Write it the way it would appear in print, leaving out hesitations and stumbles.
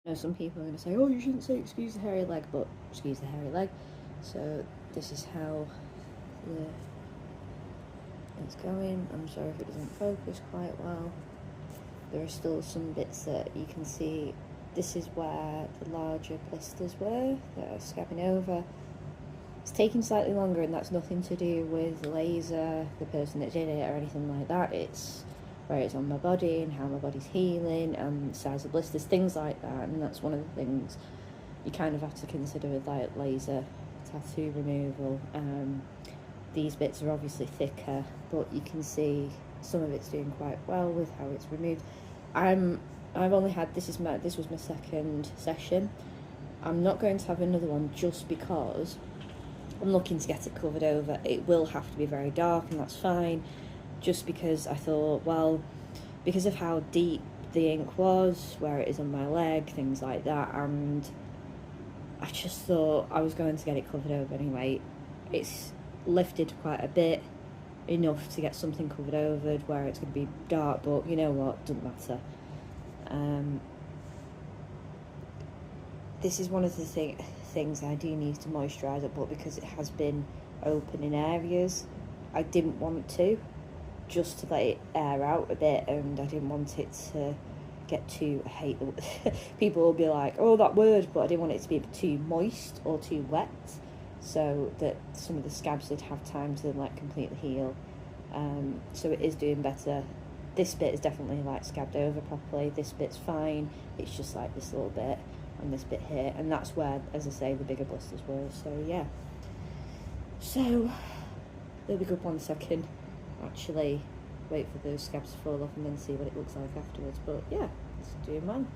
know some people are going to say, oh, you shouldn't say excuse the hairy leg, but excuse the hairy leg. So this is how it's going. I'm sorry if it doesn't focus quite well. There are still some bits that you can see. This is where the larger blisters were that are scabbing over. It's taking slightly longer, and that's nothing to do with the laser, the person that did it, or anything like that. It's where it's on my body and how my body's healing and the size of blisters, things like that. And that's one of the things you kind of have to consider with like laser tattoo removal. These bits are obviously thicker, but you can see some of it's doing quite well with how it's removed. I've only had this was my second session. I'm not going to have another one just because I'm looking to get it covered over. It will have to be very dark, and that's fine. Just because I thought, well, because of how deep the ink was, where it is on my leg, things like that, and I just thought I was going to get it covered over anyway. It's lifted quite a bit, enough to get something covered over where it's going to be dark, but you know what, doesn't matter. This is one of the things I do need to moisturise it, but because it has been open in areas, I didn't want to, just to let it air out a bit, and I didn't want it to get too, I hate the people will be like, oh, that word, but I didn't want it to be too moist or too wet, so that some of the scabs would have time to like completely heal. So it is doing better. This bit is definitely like scabbed over properly. This bit's fine. It's just like this little bit and this bit here, and that's where, as I say, the bigger blisters were. So yeah. So there'll be good 1 second. Actually, wait for those scabs to fall off and then see what it looks like afterwards. But yeah, it's doing well.